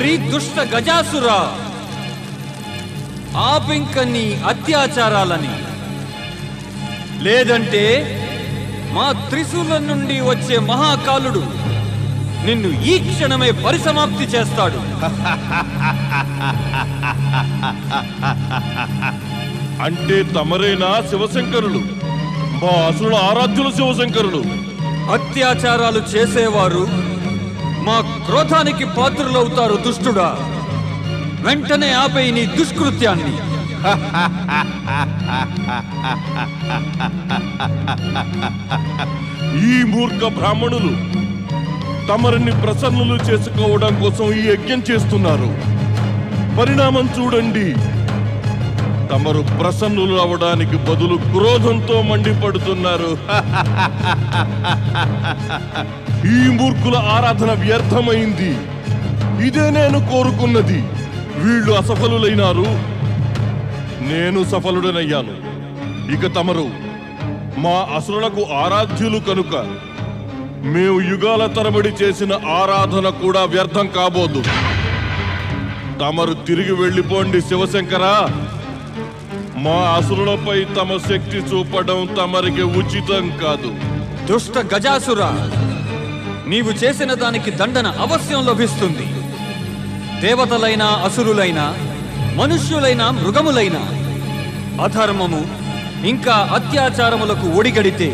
ఓరి దుష్ట గజాసురా, ఆపింక నీ అత్యాచారాలని, లేదంటే మా త్రిశూలం నుండి వచ్చే మహాకాలుడు నిన్ను ఈ క్షణమే పరిసమాప్తి చేస్తాడు. అంటే తమరేనా శివశంకరులు? మా అసురుల ఆరాధ్యులు శివశంకరులు. అత్యాచారాలు చేసేవారు మా క్రోధానికి పాత్రులవుతారు. దుష్టుడా, వెంటనే ఆపై నీ దుష్కృత్యాన్ని. ఈ మూర్ఖ బ్రాహ్మణులు తమరిని ప్రసన్నులు చేసుకోవడం కోసం ఈ యజ్ఞం చేస్తున్నారు. పరిణామం చూడండి. తమరు ప్రసన్నులు అవడానికి బదులు క్రోధంతో మండిపడుతున్నారు. ఈ మూర్ఖుల ఆరాధన వ్యర్థమైంది. ఇదే నేను కోరుకున్నది. వీళ్ళు అసఫలులైనారు, నేను సఫలుడనయ్యాను. ఇక తమరు మా అసురులకు ఆరాధ్యులు కనుక మేము యుగాల తరబడి చేసిన ఆరాధన కూడా వ్యర్థం కాబోదు. తమరు తిరిగి వెళ్ళిపోండి. శివశంకర, మా అసురులపై తమ శక్తి చూపడం తమరికి ఉచితం కాదు. దుష్ట గజాసురా, నీవు చేసిన దానికి దండన అవశ్యం లభిస్తుంది. దేవతలైనా అసురులైనా మనుష్యులైనా మృగములైనా అధర్మము ఇంకా అత్యాచారములకు ఒడిగడితే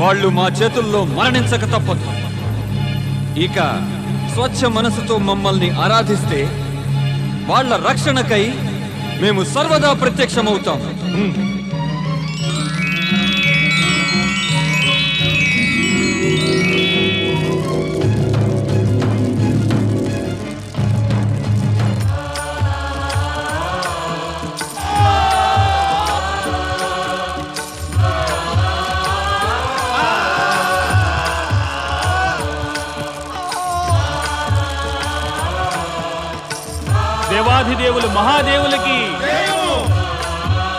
వాళ్ళు మా చేతుల్లో మరణించక తప్పదు. ఇక స్వచ్ఛ మనసుతో మమ్మల్ని ఆరాధిస్తే వాళ్ళ రక్షణకై మేము సర్వదా ప్రత్యక్షమవుతాం. దేవాధిదేవులు మహాదేవులకి,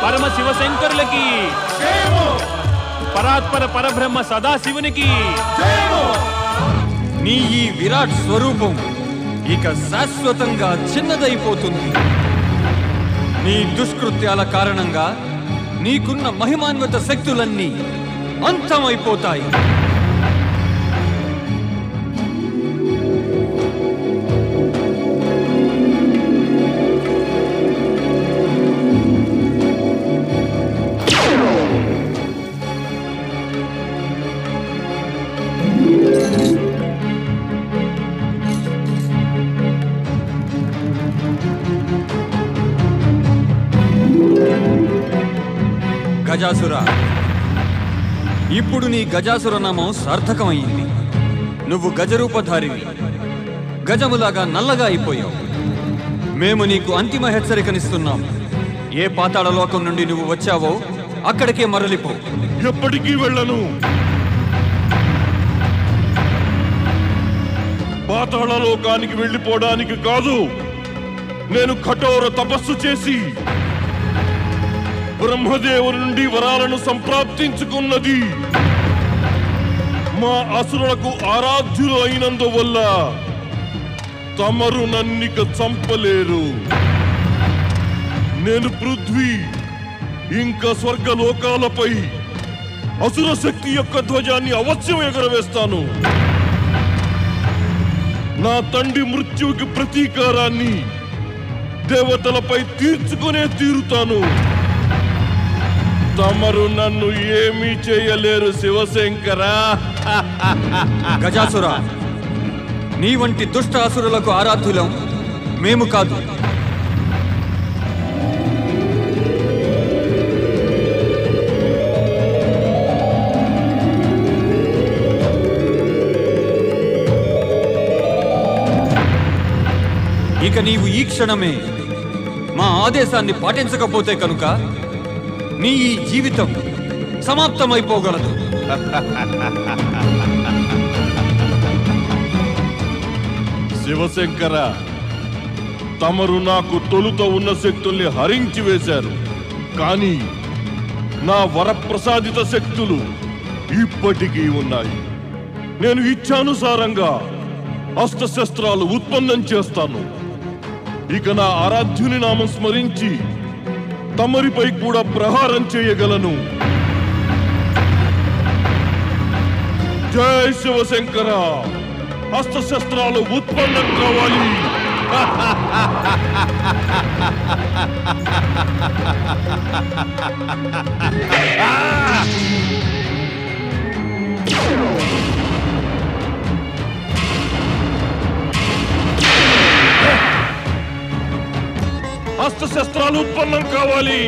పరమ శివశంకరులకి, పరాత్పర పరబ్రహ్మ సదాశివునికి. నీ ఈ విరాట్ స్వరూపం ఇక శాశ్వతంగా చిన్నదైపోతుంది. నీ దుష్కృత్యాల కారణంగా నీకున్న మహిమాన్విత శక్తులన్నీ అంతమైపోతాయి. గజాసుర, ఇప్పుడు నీ గజాసుర నామం సార్థకమయ్యింది. నువ్వు గజరూపధారివి, గజములాగా నల్లగా అయిపోయావు. మేము నీకు అంతిమ హెచ్చరికనిస్తున్నాం. ఏ పాతాళ లోకం నుండి నువ్వు వచ్చావో అక్కడికే మరలిపో. ఎప్పటికీ వెళ్ళను. పాతాళ లోకానికి వెళ్ళిపోవడానికి కాదు, నేను కఠోర తపస్సు చేసి బ్రహ్మదేవుని నుండి వరాలను సంప్రాప్తించుకున్నది. మా అసురులకు ఆరాధ్యులు అయినందువల్ల తమరు నన్నిక చంపలేరు. నేను పృథ్వీ ఇంకా స్వర్గలోకాలపై అసుర శక్తి యొక్క ధ్వజాన్ని అవశ్యం ఎగరవేస్తాను. నా తండ్రి మృత్యువుకి ప్రతీకారాన్ని దేవతలపై తీర్చుకునే తీరుతాను. తమరు నన్ను ఏమీ చేయలేరు శివశంకరా. గజాసుర, నీ వంటి దుష్ట అసురులకు ఆరాధ్యులం మేము కాదు. ఇక నీవు ఈ క్షణమే మా ఆదేశాన్ని పాటించకపోతే కనుక నీ ఈ జీవితం సమాప్తమైపోగలదు. శివశంకర, తమరు నాకు తొలుత ఉన్న శక్తుల్ని హరించి వేశారు. కానీ నా వరప్రసాదిత శక్తులు ఇప్పటికీ ఉన్నాయి. నేను ఇచ్ఛానుసారంగా అస్త్రశస్త్రాలు ఉత్పన్నం చేస్తాను. ఇక నా ఆరాధ్యుని నామం స్మరించి తమరిపై కూడా ప్రహారం చేయగలను. జై శివశంకర, అస్త్రశస్త్రాలు ఉత్పన్నం కావాలి. అస్త్రశస్త్రాలు ఉత్పన్నం కావాలి.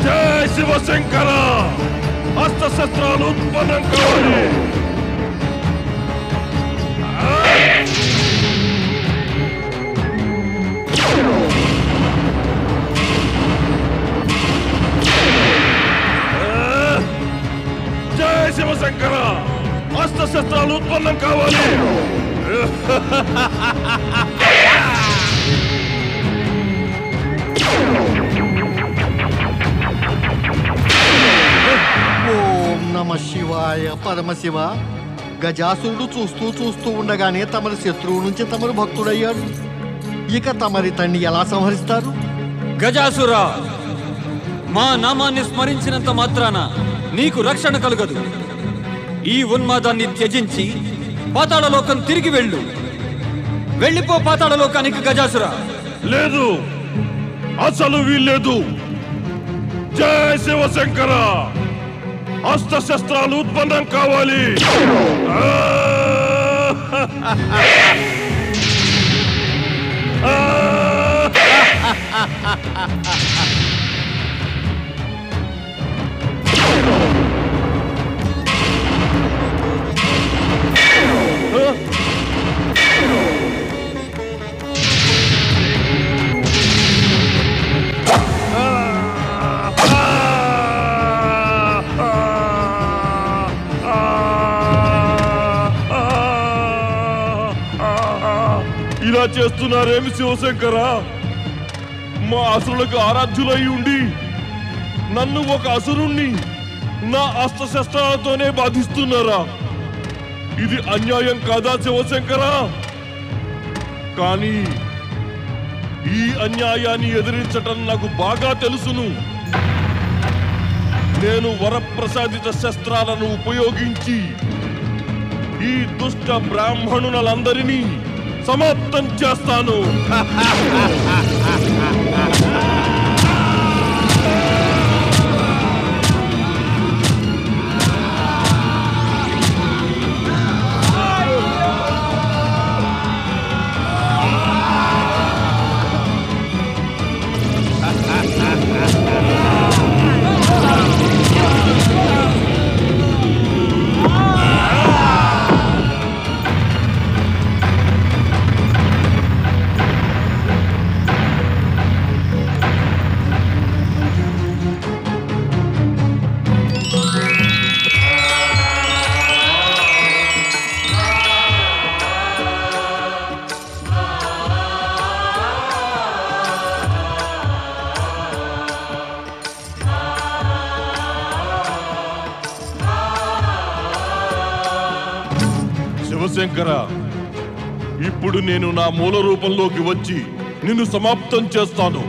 జై శివశంకర, అస్త్రశస్త్రాలు ఉత్పన్నం కావాలి. జై శివశంకర, అస్త్రశస్త్రాలు ఉత్పన్నం కావాలి. ఓం నమ శివాయ. పరమశివ, గజాసురుడు చూస్తూ ఉండగానే తమరి శత్రువు నుంచి తమరు భక్తుడయ్యాడు. ఇక తమరి తండ్రి ఎలా సంహరిస్తారు? గజాసురా, మా నామాన్ని స్మరించినంత మాత్రాన నీకు రక్షణ కలుగదు. ఈ ఉన్మాదాన్ని త్యజించి పాతాళలోకం తిరిగి వెళ్ళు. వెళ్ళిపో పాతాళలోకానికి గజాసురా. లేదు, అసలు వీల్లేదు. జై శివశంకర, అస్త్రశస్త్రాలు ఉత్పన్నం కావాలి. ఇలా చేస్తున్నారేమి శివశంకర? మా అసురులకు ఆరాధ్యులై ఉండి నన్ను ఒక అసురుణ్ణి నా అస్త్రశస్త్రాలతోనే బాధిస్తున్నారా? ఇది అన్యాయం కాదా శివశంకర? కానీ ఈ అన్యాయాన్ని ఎదిరించటం నాకు బాగా తెలుసును. నేను వరప్రసాదిత శస్త్రాలను ఉపయోగించి ఈ దుష్ట బ్రాహ్మణులందరినీ సమాప్తం చేస్తాను. శివశంకర, ఇప్పుడు నేను నా మూల రూపంలోకి వచ్చి నిన్ను సమాప్తం చేస్తాను.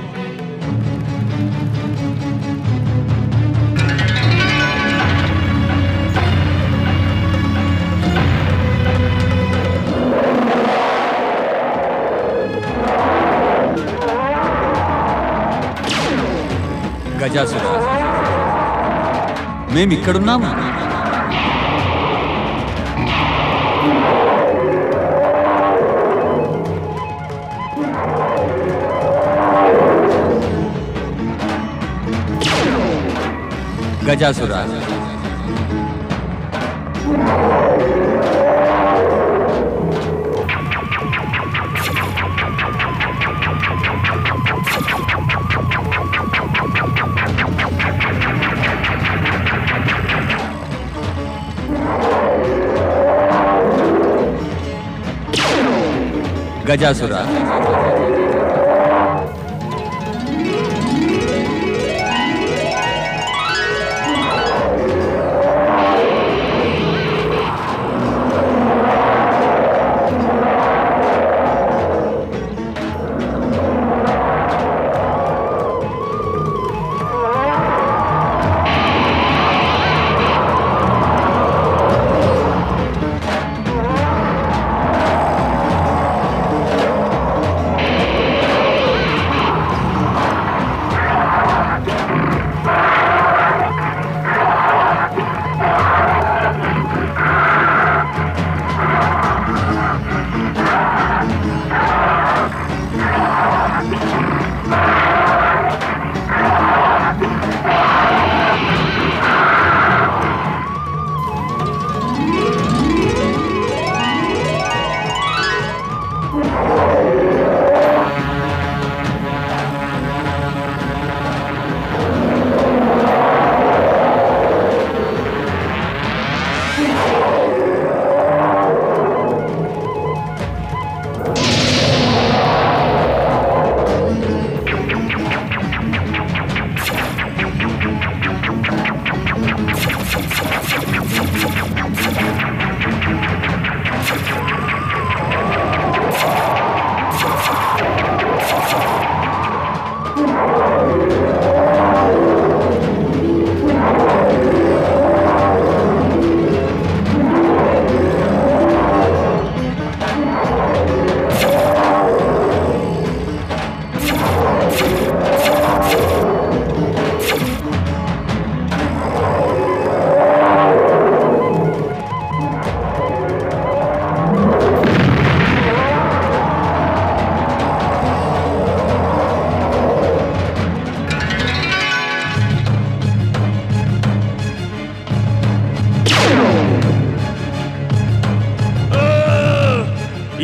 గజాసురా, మేమిక్కడున్నాము. గజాసురా, గజాసుర,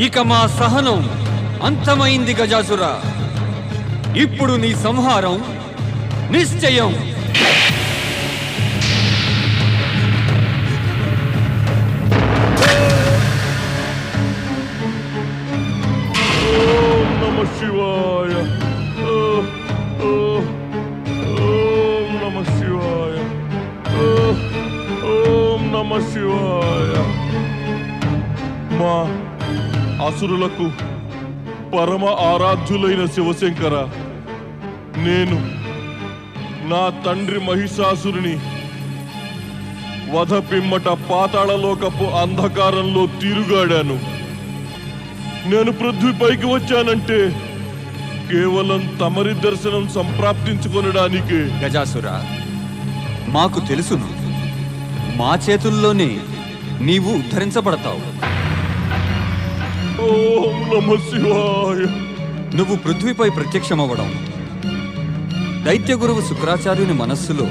ఇక మా సహనం అంతమైంది గజాసుర. ఇప్పుడు నీ సంహారం నిశ్చయం. ఓం నమః శివాయ. ఓం నమః శివాయ. ఓం నమః శివాయ. మా అసురులకు పరమ ఆరాధ్యులైన శివశంకర, నేను నా తండ్రి మహిషాసురుని వధ పిమ్మట పాతాళలోకపు అంధకారంలో తిరుగాడాను. నేను పృథ్వీపైకి వచ్చానంటే కేవలం తమరి దర్శనం సంప్రాప్తించుకొనడానికే. గజాసుర, మాకు తెలుసును, మా చేతుల్లోనే నీవు ఉద్ధరించబడతావు. ఓం నమః శివాయ. నువ్వు పృథ్వీపై ప్రత్యక్షమవ్వడం, దైత్య గురువు శుక్రాచార్యుని మనస్సులో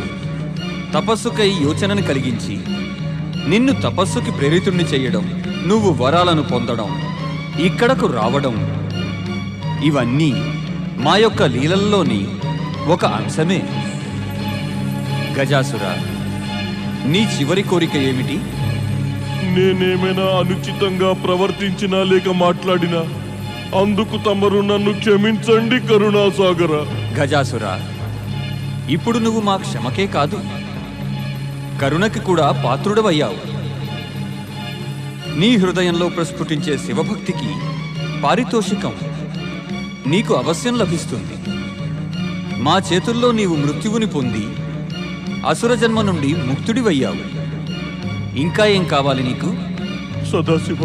తపస్సుకై యోచనను కలిగించి నిన్ను తపస్సుకి ప్రేరితుణ్ణి చెయ్యడం, నువ్వు వరాలను పొందడం, ఇక్కడకు రావడం, ఇవన్నీ మా యొక్క లీలల్లోని ఒక అంశమే. గజాసుర, నీ చివరి కోరిక ఏమిటి? నేనేమైనా అనుచితంగా ప్రవర్తించినా లేక మాట్లాడినా అందుకు తమరు నన్ను క్షమించండి కరుణాసాగర. గజాసుర, ఇప్పుడు నువ్వు మా క్షమకే కాదు, కరుణకి కూడా పాత్రుడవయ్యావు. నీ హృదయంలో ప్రస్ఫుటించే శివభక్తికి పారితోషికం నీకు అవశ్యం లభిస్తుంది. మా చేతుల్లో నీవు మృత్యువుని పొంది అసుర జన్మ నుండి ముక్తుడివయ్యావు. ఇంకా ఏం కావాలి నీకు? సదాశివ,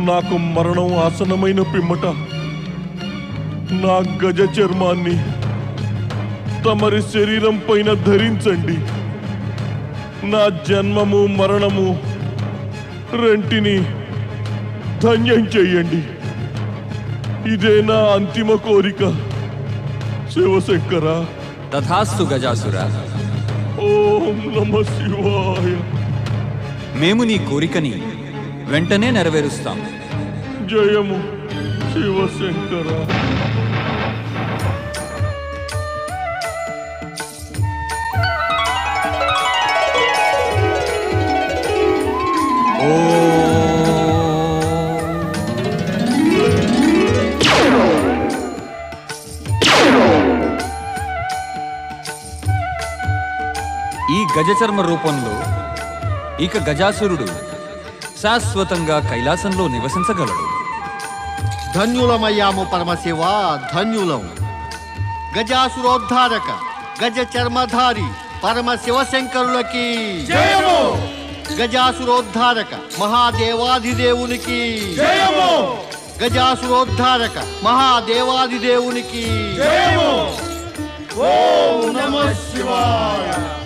నాకు మరణం ఆసనమైన పిమ్మట నా గజ చర్మాన్ని తమరి శరీరం పైన ధరించండి. నా జన్మము మరణము రెంటిని ధన్యం చెయ్యండి. ఇదే నా అంతిమ కోరిక శివశంకర. తథాస్తు గజాసుర. ఓం నమః శివాయ. మేము నీ కోరికని వెంటనే నెరవేరుస్తాం. జయము శివశంకర. ఈ గజచర్మ రూపంలో ఇక గజాసురుడు శాశ్వతంగా కైలాసంలో నివసించగలడు. ధన్యులమయ్యాము పరమశివ, ధన్యులం. గజాసురోద్ధారక గజ చర్మధారి పరమశివశంకరులకి జయము! గజాసురోద్ధారక మహాదేవాధిదేవునికి జయము! గజాసురోద్ధారక మహాదేవాధిదేవునికి జయము! ఓం నమః శివాయ.